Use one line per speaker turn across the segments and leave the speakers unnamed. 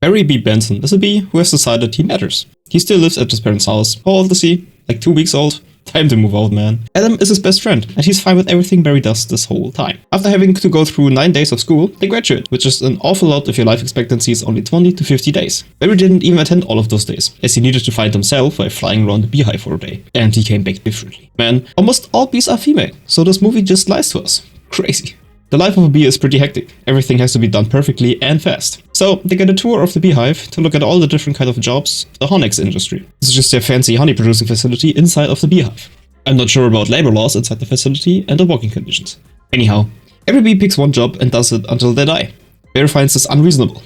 Barry B. Benson is a bee who has decided he matters. He still lives at his parents' house. How old is he? Like 2 weeks old? Time to move out, man. Adam is his best friend, and he's fine with everything Barry does this whole time. After having to go through 9 days of school, they graduate, which is an awful lot if your life expectancy is only 20 to 50 days. Barry didn't even attend all of those days, as he needed to find himself by flying around the beehive for a day. And he came back differently. Man, almost all bees are female, so this movie just lies to us. Crazy. The life of a bee is pretty hectic. Everything has to be done perfectly and fast. So they get a tour of the beehive to look at all the different kind of jobs of the onyx industry. This is just their fancy honey producing facility inside of the beehive. I'm not sure about labor laws inside the facility and the working conditions. Anyhow, every bee picks one job and does it until they die. Barry finds this unreasonable.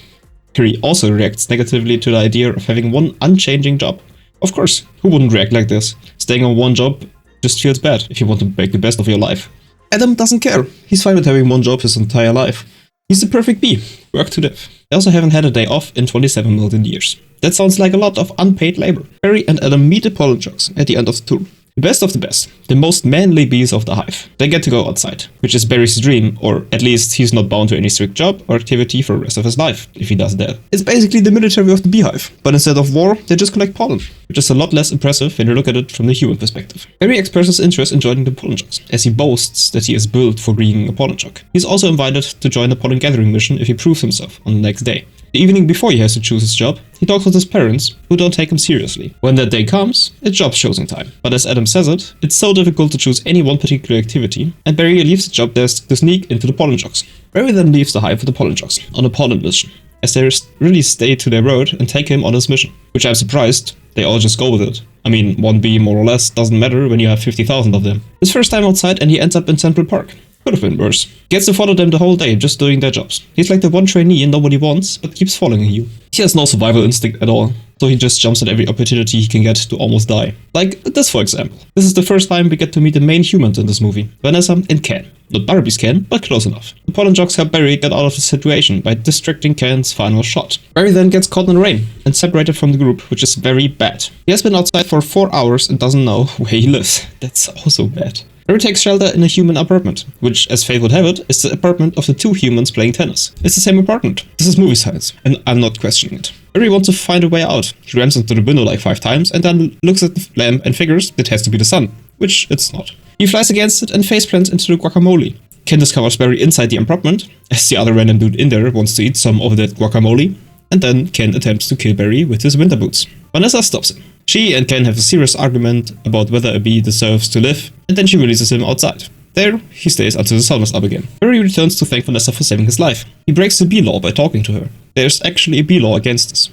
Carrie also reacts negatively to the idea of having one unchanging job. Of course, who wouldn't react like this? Staying on one job just feels bad if you want to make the best of your life. Adam doesn't care. He's fine with having one job his entire life. He's the perfect bee. Work to death. They also haven't had a day off in 27 million years. That sounds like a lot of unpaid labor. Barry and Adam meet the pollen jocks at the end of the tour. The best of the best, the most manly bees of the hive. They get to go outside, which is Barry's dream, or at least he's not bound to any strict job or activity for the rest of his life, if he does that. It's basically the military of the beehive, but instead of war, they just collect pollen, which is a lot less impressive when you look at it from the human perspective. Barry expresses interest in joining the pollen jocks, as he boasts that he is built for being a pollen jock. He's also invited to join the pollen gathering mission if he proves himself on the next day. The evening before he has to choose his job, he talks with his parents, who don't take him seriously. When that day comes, it's job choosing time. But as Adam says it, it's so difficult to choose any one particular activity, and Barry leaves the job desk to sneak into the pollen jocks. Barry then leaves the hive with the pollen jocks, on a pollen mission, as they really stay to their road and take him on his mission. Which I'm surprised, they all just go with it. I mean, one bee more or less doesn't matter when you have 50,000 of them. His first time outside and he ends up in Central Park. Could have been worse. Gets to follow them the whole day, just doing their jobs. He's like the one trainee nobody wants, but keeps following you. He has no survival instinct at all, so he just jumps at every opportunity he can get to almost die. Like this, for example. This is the first time we get to meet the main humans in this movie, Vanessa and Ken. Not Barry's Ken, but close enough. The pollen jocks help Barry get out of the situation by distracting Ken's final shot. Barry then gets caught in the rain and separated from the group, which is very bad. He has been outside for 4 hours and doesn't know where he lives. That's also bad. Barry takes shelter in a human apartment, which, as fate would have it, is the apartment of the 2 humans playing tennis. It's the same apartment. This is movie science, and I'm not questioning it. Barry wants to find a way out. He rams into the window like 5 times and then looks at the lamp and figures it has to be the sun, which it's not. He flies against it and faceplants into the guacamole. Ken discovers Barry inside the apartment, as the other random dude in there wants to eat some of that guacamole, and then Ken attempts to kill Barry with his winter boots. Vanessa stops him. She and Ken have a serious argument about whether a bee deserves to live, and then she releases him outside. There, he stays until the sun is up again. Barry returns to thank Vanessa for saving his life. He breaks the bee law by talking to her. There's actually a bee law against this.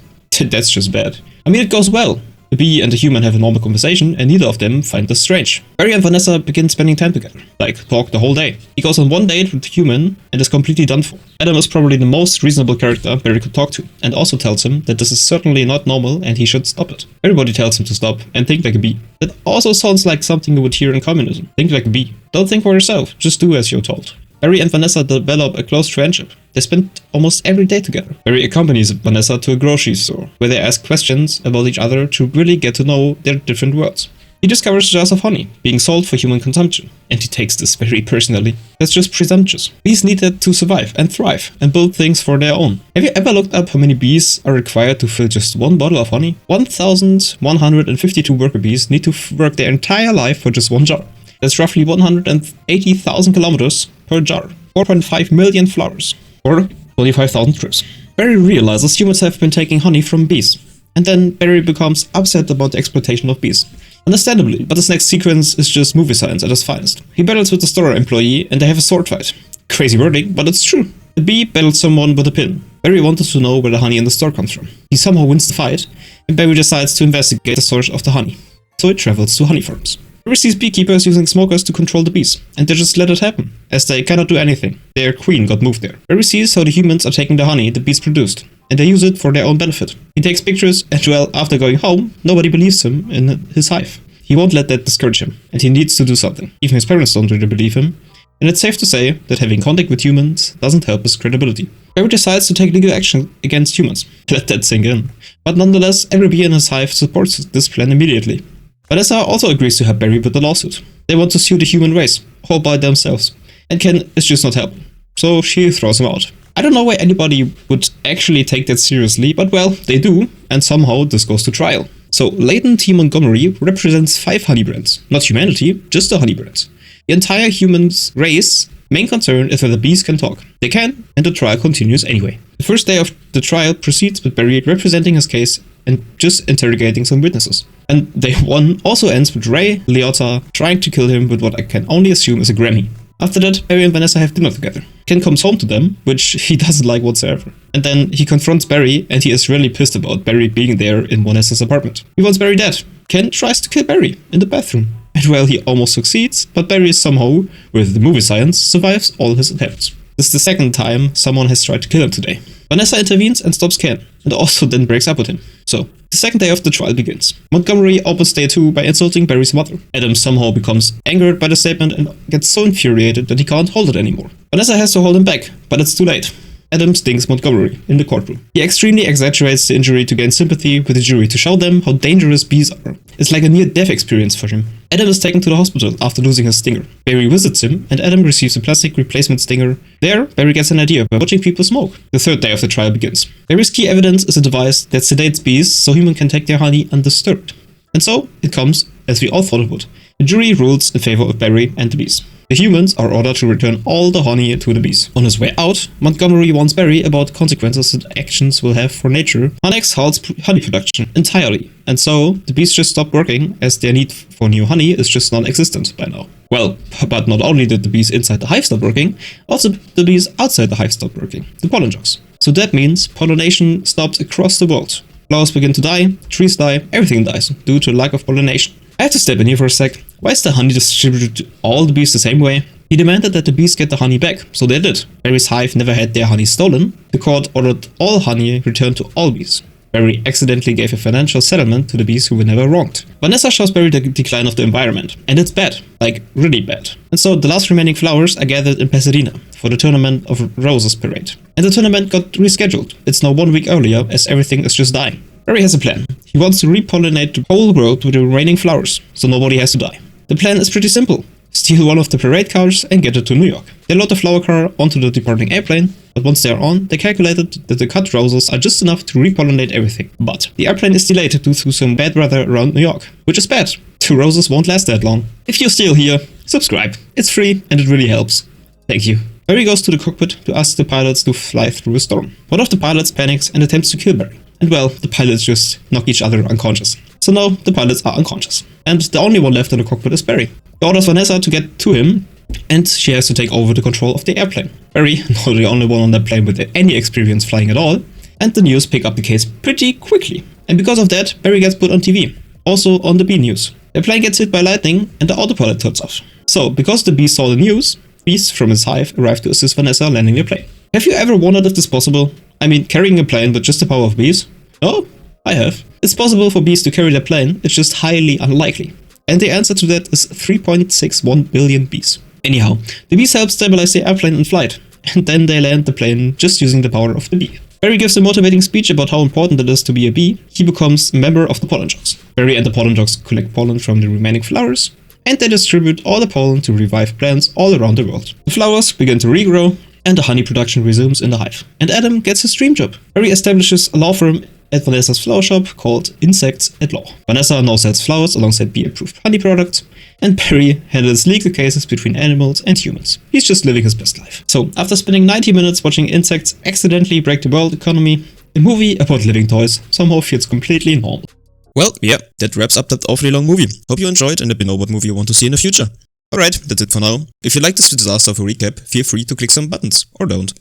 That's just bad. I mean, it goes well. The bee and the human have a normal conversation, and neither of them find this strange. Barry and Vanessa begin spending time together, like talk the whole day. He goes on one date with the human and is completely done for. Adam is probably the most reasonable character Barry could talk to, and also tells him that this is certainly not normal and he should stop it. Everybody tells him to stop and think like a bee. That also sounds like something you would hear in communism. Think like a bee. Don't think for yourself, just do as you're told. Barry and Vanessa develop a close friendship. They spend almost every day together. Barry accompanies Vanessa to a grocery store, where they ask questions about each other to really get to know their different worlds. He discovers jars of honey being sold for human consumption, and he takes this very personally. That's just presumptuous. Bees need that to survive and thrive and build things for their own. Have you ever looked up how many bees are required to fill just one bottle of honey? 1,152 worker bees need to work their entire life for just one jar. That's roughly 180,000 kilometers per jar, 4.5 million flowers, or 25,000 trips. Barry realizes humans have been taking honey from bees, and then Barry becomes upset about the exploitation of bees. Understandably, but this next sequence is just movie science at its finest. He battles with the store employee and they have a sword fight. Crazy wording, but it's true. The bee battles someone with a pin. Barry wanted to know where the honey in the store comes from. He somehow wins the fight, and Barry decides to investigate the source of the honey. So he travels to honey farms. Barry sees beekeepers using smokers to control the bees, and they just let it happen, as they cannot do anything. Their queen got moved there. Barry sees how the humans are taking the honey the bees produced, and they use it for their own benefit. He takes pictures, and well, after going home, nobody believes him in his hive. He won't let that discourage him, and he needs to do something. Even his parents don't really believe him, and it's safe to say that having contact with humans doesn't help his credibility. Barry decides to take legal action against humans. Let that sink in. But nonetheless, every bee in his hive supports this plan immediately. Vanessa also agrees to help Barry with the lawsuit. They want to sue the human race, all by themselves, and Ken is just not helping, so she throws him out. I don't know why anybody would actually take that seriously, but well, they do, and somehow this goes to trial. So Leighton T. Montgomery represents 5 honey brands, not humanity, just the honey brands. The entire human race main concern is whether bees can talk. They can, and the trial continues anyway. The first day of the trial proceeds with Barry representing his case and just interrogating some witnesses. And day 1 also ends with Ray Liotta trying to kill him with what I can only assume is a Grammy. After that, Barry and Vanessa have dinner together. Ken comes home to them, which he doesn't like whatsoever. And then he confronts Barry, and he is really pissed about Barry being there in Vanessa's apartment. He wants Barry dead. Ken tries to kill Barry in the bathroom. And well, he almost succeeds, but Barry somehow, with the movie science, survives all his attempts. This is the second time someone has tried to kill him today. Vanessa intervenes and stops Ken, and also then breaks up with him. So, the second day of the trial begins. Montgomery opens day 2 by insulting Barry's mother. Adam somehow becomes angered by the statement and gets so infuriated that he can't hold it anymore. Vanessa has to hold him back, but it's too late. Adam stings Montgomery in the courtroom. He extremely exaggerates the injury to gain sympathy with the jury to show them how dangerous bees are. It's like a near-death experience for him. Adam is taken to the hospital after losing his stinger. Barry visits him, and Adam receives a plastic replacement stinger. There, Barry gets an idea by watching people smoke. The third day of the trial begins. Barry's key evidence is a device that sedates bees so humans can take their honey undisturbed. And so, it comes as we all thought it would. The jury rules in favor of Barry and the bees. The humans are ordered to return all the honey to the bees. On his way out, Montgomery warns Barry about consequences that actions will have for nature. Annex halts honey production entirely, and so the bees just stop working as their need for new honey is just non-existent by now. Well, but not only did the bees inside the hive stop working, also the bees outside the hive stop working, the pollen jocks. So that means pollination stops across the world. Flowers begin to die, trees die, everything dies due to lack of pollination. I have to step in here for a sec. Why is the honey distributed to all the bees the same way? He demanded that the bees get the honey back, so they did. Barry's hive never had their honey stolen. The court ordered all honey returned to all bees. Barry accidentally gave a financial settlement to the bees who were never wronged. Vanessa shows Barry the decline of the environment, and it's bad, like really bad. And so the last remaining flowers are gathered in Pasadena for the Tournament of Roses parade. And the tournament got rescheduled. It's now 1 week earlier as everything is just dying. Barry has a plan. He wants to repollinate the whole world with the remaining flowers, so nobody has to die. The plan is pretty simple. Steal one of the parade cars and get it to New York. They load the flower car onto the departing airplane, but once they are on, they calculated that the cut roses are just enough to repollinate everything. But the airplane is delayed due to some bad weather around New York, which is bad. 2 roses won't last that long. If you're still here, subscribe. It's free and it really helps. Thank you. Barry goes to the cockpit to ask the pilots to fly through a storm. One of the pilots panics and attempts to kill Barry. And well, the pilots just knock each other unconscious. So now, the pilots are unconscious. And the only one left in the cockpit is Barry. He orders Vanessa to get to him, and she has to take over the control of the airplane. Barry, not the only one on that plane with any experience flying at all, and the news pick up the case pretty quickly. And because of that, Barry gets put on TV. Also on the bee news. The plane gets hit by lightning, and the autopilot turns off. So, because the bee saw the news, bees from his hive arrived to assist Vanessa landing the plane. Have you ever wondered if this is possible? I mean, carrying a plane with just the power of bees? No? I have. It's possible for bees to carry their plane, it's just highly unlikely. And the answer to that is 3.61 billion bees. Anyhow, the bees help stabilize the airplane in flight, and then they land the plane just using the power of the bee. Barry gives a motivating speech about how important it is to be a bee. He becomes a member of the pollen jocks. Barry and the pollen jocks collect pollen from the remaining flowers, and they distribute all the pollen to revive plants all around the world. The flowers begin to regrow, and the honey production resumes in the hive. And Adam gets his dream job. Barry establishes a law firm at Vanessa's flower shop called Insects at Law. Vanessa now sells flowers alongside bee-approved honey products, and Barry handles legal cases between animals and humans. He's just living his best life. So, after spending 90 minutes watching insects accidentally break the world economy, a movie about living toys somehow feels completely normal.
Well, yeah, that wraps up that awfully long movie. Hope you enjoyed and let me know what movie you want to see in the future. Alright, that's it for now. If you like this disaster of a recap, feel free to click some buttons, or don't.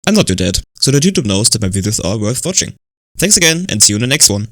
I'm not your dad, so that YouTube knows that my videos are worth watching. Thanks again, and see you in the next one.